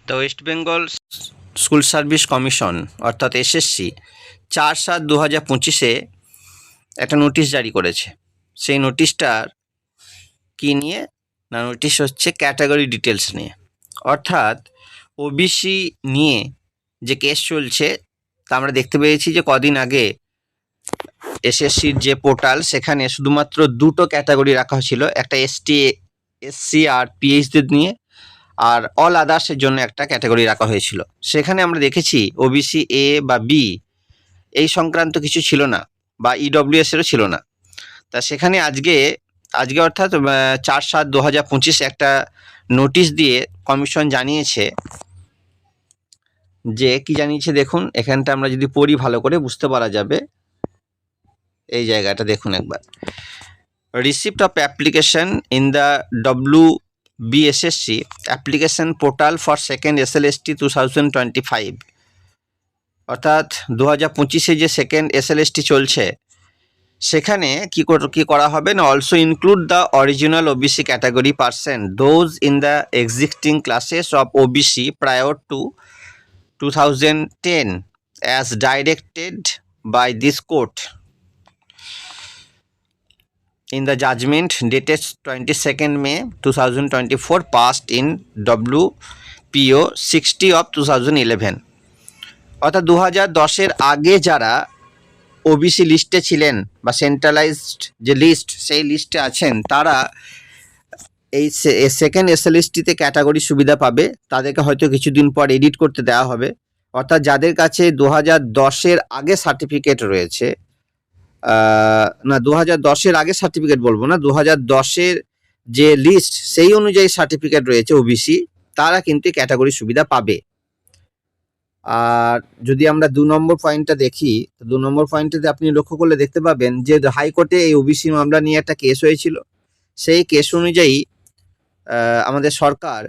The West Bengal school service commission অর্থাৎ SSC 4/7/2025 একটা notice জারি করেছে। সেই নোটিশটার কী নিয়ে না, নোটিশ হচ্ছে ক্যাটাগরি ডিটেলস নিয়ে। অর্থাৎ ওবিসি নিয়ে যে কেস চলছে তা আমরা দেখতে পেয়েছি যে কদিন আগে এসএসসির যে পোর্টাল সেখানে শুধুমাত্র দুটো ক্যাটাগরি রাখা হয়েছিল, একটা এসটি এসসি আর পিএইচদের নিয়ে, আর অল আদার্সের জন্য একটা ক্যাটাগরি রাখা হয়েছিল। সেখানে আমরা দেখেছি ওবিসি এ বা বি এই সংক্রান্ত কিছু ছিল না, বা ইডব্লিউএস-এরও ছিল না। তা সেখানে আজকে অর্থাৎ 4/7/2025 একটা নোটিশ দিয়ে কমিশন জানিয়েছে যে কি জানিয়েছে দেখুন, এখানটা আমরা যদি পড়ি ভালো করে বুঝতে পারা যাবে। এই জায়গাটা দেখুন একবার, receipt of application in the WBSSC application portal for second SLST 2025, অর্থাৎ 2025-এ যে সেকেন্ড SLST চলছে সেখানে কি করা হবে না, also include the original OBC category person those in the existing classes of OBC prior to 2010 as directed by this court in the judgment dated 22nd May 2024 passed in WPO 60 of 2011। অর্থাৎ 2010-এর আগে যারা OBC লিস্টে ছিলেন বা centralised যে list সেই লিস্টে আছেন তারা এই সেকেন্ড SLST-তে ক্যাটাগরি সুবিধা পাবে। তাদেরকে হয়তো কিছুদিন পর এডিট করতে দেওয়া হবে। অর্থাৎ যাদের কাছে 2010-এর আগে সার্টিফিকেট রয়েছে, না 2010-এর আগে সার্টিফিকেট বলবো না, 2010-এর যে লিস্ট সেই অনুযায়ী সার্টিফিকেট রয়েছে ওবিসি, তারা কিন্তু ক্যাটাগরি সুবিধা পাবে। আর যদি আমরা 2 নম্বর পয়েন্টটা দেখি, 2 নম্বর পয়েন্টটাতে আপনি লক্ষ্য করলে দেখতে পাবেন যে হাইকোর্টে এই ওবিসি মামলা নিয়ে একটা কেস হয়েছিল। সেই কেস অনুযায়ী আমাদের সরকার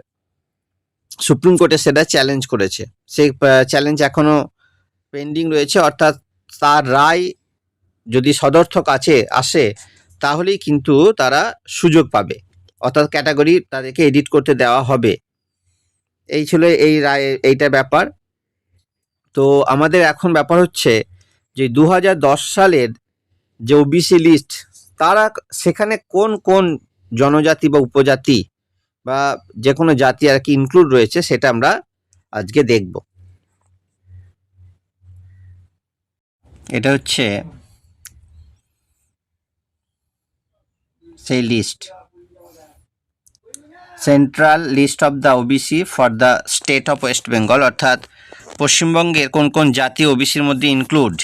সুপ্রিম কোর্টে সেটা চ্যালেঞ্জ করেছে। সেই চ্যালেঞ্জ এখনো পেন্ডিং রয়েছে। অর্থাৎ তার রায় যদি সদর্থক আসে তাহলেই কিন্তু তারা সুযোগ পাবে, অর্থাৎ ক্যাটাগরি তাদেরকে এডিট করতে দেওয়া হবে। এই ছিল এই রায়, এইটা ব্যাপার। তো আমাদের এখন ব্যাপার হচ্ছে যে 2010 সালের যে ওবিসি লিস্ট, তারা সেখানে কোন কোন জনজাতি বা উপজাতি বা যে কোনো জাতি আর কি ইনক্লুড রয়েছে সেটা আমরা আজকে দেখব। এটা হচ্ছে সেই list, central list of the OBC for the state of West Bengal, অর্থাৎ পশ্চিমবঙ্গের কোন কোন জাতি ওবিসির মধ্যে ইনক্লুড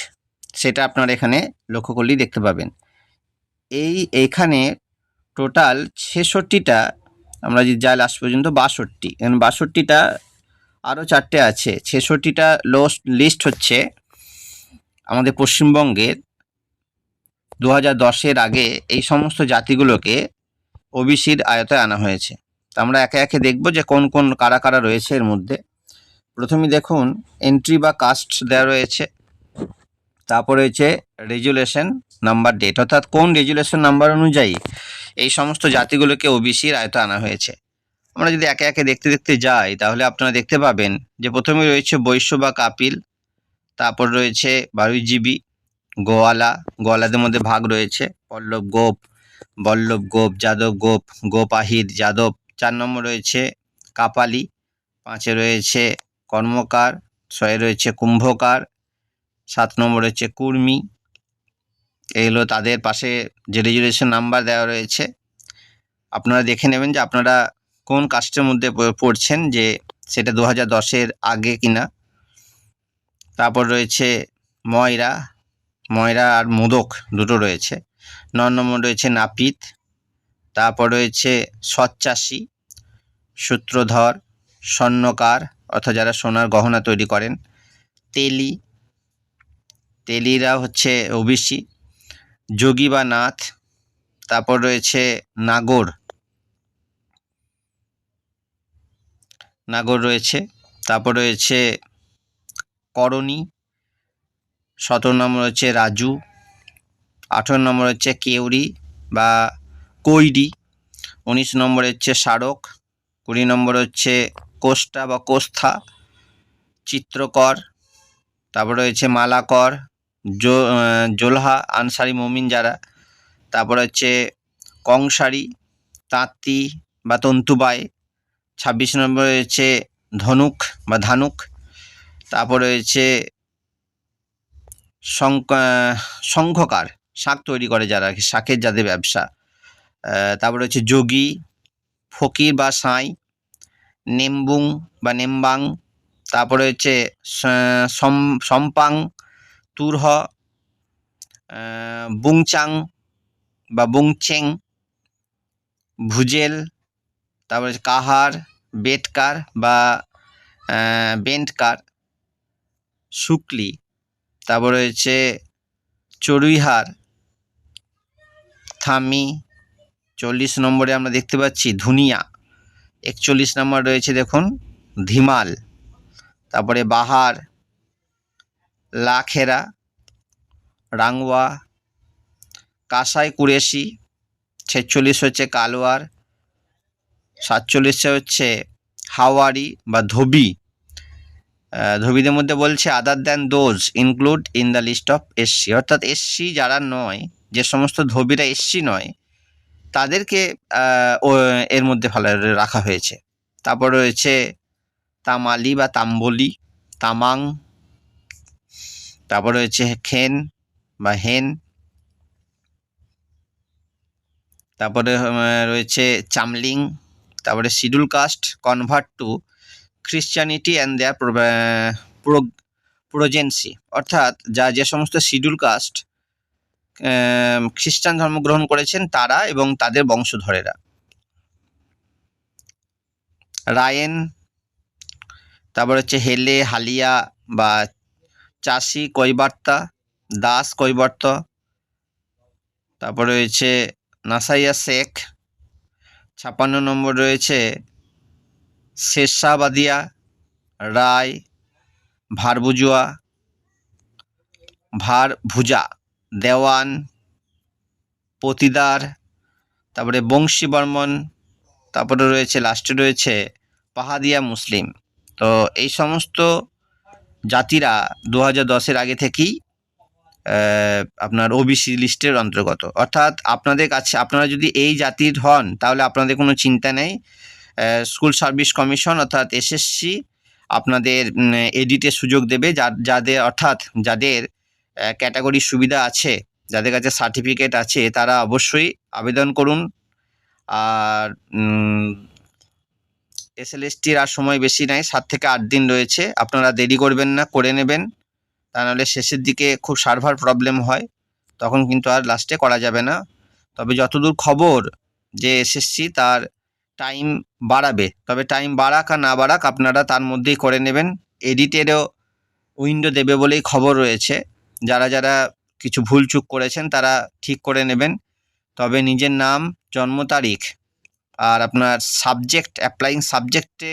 সেটা আপনারা এখানে লক্ষ্য করলেই দেখতে পাবেন। এইখানে টোটাল 66টা, আমরা যদি যাই লাস্ট পর্যন্ত 62, এখানে 62টা, আরও 4টে আছে। 66টা লিস্ট হচ্ছে আমাদের পশ্চিমবঙ্গের 2010-এর আগে এই সমস্ত জাতিগুলোকে ওবিসির আয়তায় আনা হয়েছে। তা আমরা একে একে দেখব যে কোন কোন কারা কারা রয়েছে এর মধ্যে। প্রথমে দেখুন এন্ট্রি বা কাস্ট দেওয়া রয়েছে, তারপর রয়েছে রেজুলেশন নাম্বার ডেট, অর্থাৎ কোন রেজুলেশন নাম্বার অনুযায়ী এই সমস্ত জাতিগুলোকে ওবিসির আয়তায় আনা হয়েছে। আমরা যদি একে একে দেখতে দেখতে যাই তাহলে আপনারা দেখতে পাবেন যে প্রথমে রয়েছে বৈশ্য বা কাপিল, তারপর রয়েছে বারুইজীবী, গোয়ালাদের মধ্যে ভাগ রয়েছে পল্লব গোপ, বল্লভ গোপ, যাদব গোপ, গোপ আহির, যাদব। 4 নম্বর রয়েছে কাপালি, 5-এ রয়েছে কর্মকার, 6-এ রয়েছে কুম্ভকার, 7 নম্বর রয়েছে কুর্মী। এগুলো তাদের পাশে যে রেজুলেশন নাম্বার দেওয়া রয়েছে। আপনারা দেখে নেবেন যে আপনারা কোন কাস্টের মধ্যে পড়ছেন, যে সেটা 2010-এর আগে কিনা। তারপর রয়েছে ময়রা আর মোদক, দুটো রয়েছে। 9 নম্বর রয়েছে নাপিত, তারপর রয়েছে সৎচাষী, সূত্রধর, স্বর্ণকার অর্থাৎ যারা সোনার গহনা তৈরি করেন, তেলিরা হচ্ছে ওবিসি, যোগী বা নাথ। তারপর রয়েছে নাগর রয়েছে। তারপর রয়েছে করণী, 17 নম্বর হচ্ছে রাজু, 18 নম্বর হচ্ছে কেউরি বা কৈরি, 19 নম্বর হচ্ছে স্মারক, 20 নম্বর হচ্ছে কোষ্টা বা কোস্থা, চিত্রকর, তারপরে রয়েছে মালাকর, জোলহা আনসারি মমিন যারা, তারপরে হচ্ছে কংসারী, তাঁতি বা তন্তুবায়, 26 নম্বরে রয়েছে ধনুক বা ধানুক, তারপর রয়েছে শঙ্খকার, শাঁখ তৈরি করে যারা, শাঁখের যাদের ব্যবসা, তারপরে হচ্ছে যোগী, ফকির বা সাঁই, নেমবুং বা নেমবাং, তারপরে হচ্ছে সম্পাং, তুরহ, বুংচাং বা বুংচেং, ভুজেল, তারপরে হচ্ছে কাহার, বেটকার বা বেন্টকার, শুক্লি, তারপরে হচ্ছে চড়ুইহার, থামি। 40 নম্বরে আমরা দেখতে পাচ্ছি ধুনিয়া। 41 নম্বর রয়েছে দেখুন ধিমাল, তারপরে বাহার, লাখেরা, রাংওয়া, কাসাই কুরেশি। 46 হচ্ছে কালোয়ার। 47 হচ্ছে হাওয়ারি বা ধোবি। ধোবিদের মধ্যে বলছে other than those include in the list of SC, অর্থাৎ এসসি যারা নয়, যে সমস্ত ধোবিরা এসসি নয় তাদেরকে এর মধ্যে ভালো রাখা হয়েছে। তারপর রয়েছে তামালি বা তাম্বলি, তামাং, তারপর রয়েছে খেন বা হেন, তারপরে রয়েছে চামলিং, তারপরে schedule caste convert to Christianity and their progeny, অর্থাৎ যে সমস্ত শিডিউল কাস্ট খ্রিস্টান ধর্ম গ্রহণ করেছেন তারা এবং তাদের বংশধরেরা। রায়েন, তারপর হচ্ছে হেলে, হালিয়া বা চাষি কৈবার্তা, দাস কৈবর্ত, তারপরে রয়েছে নাসাইয়া শেখ। 56 নম্বর রয়েছে শেরশাহবাদিয়া, রায়, ভারভুজুয়া, ভারভুজা, দেওয়ান, পতিদার, তারপরে বংশী বর্মন, তারপরে রয়েছে লাস্টে রয়েছে পাহাদিয়া মুসলিম। তো এই সমস্ত জাতিরা 2010-এর আগে থেকেই আপনার ওবিসি লিস্টের অন্তর্গত, অর্থাৎ আপনাদের কাছে, আপনারা যদি এই জাতির হন তাহলে আপনাদের কোনো চিন্তা নেই। স্কুল সার্ভিস কমিশন অর্থাৎ এসএসসি আপনাদের এডিটের সুযোগ দেবে, যাদের অর্থাৎ যাদের ক্যাটাগরির সুবিধা আছে, যাদের কাছে সার্টিফিকেট আছে তারা অবশ্যই আবেদন করুন। আর এসএলএসটির আর সময় বেশি নাই, 7 থেকে 8 দিন রয়েছে, আপনারা দেরি করবেন না, করে নেবেন, তা নাহলে শেষের দিকে খুব সার্ভার প্রবলেম হয়, তখন কিন্তু আর লাস্টে করা যাবে না। তবে যতদূর খবর যে এসএসসি তার টাইম বাড়াবে, তবে টাইম বাড়াক আর না বাড়াক আপনারা তার মধ্যেই করে নেবেন। এডিটেরও উইন্ডো দেবে বলেই খবর রয়েছে, যারা যারা কিছু ভুলচুক করেছেন তারা ঠিক করে নেবেন। তবে নিজের নাম, জন্ম তারিখ আর আপনার সাবজেক্ট, অ্যাপ্লাইং সাবজেক্টে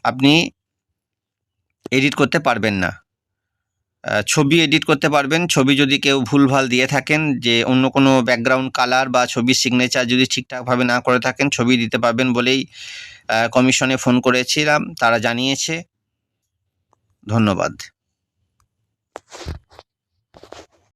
আপনি এডিট করতে পারবেন না। ছবি এডিট করতে পারবেন, ছবি যদি কেউ ভুলভাল দিয়ে থাকেন, যে অন্য কোনো ব্যাকগ্রাউন্ড কালার বা ছবির সিগনেচার যদি ঠিকঠাকভাবে না করে থাকেন, ছবি দিতে পারবেন বলেই কমিশনে ফোন করেছিলাম, তারা জানিয়েছে। ধন্যবাদ।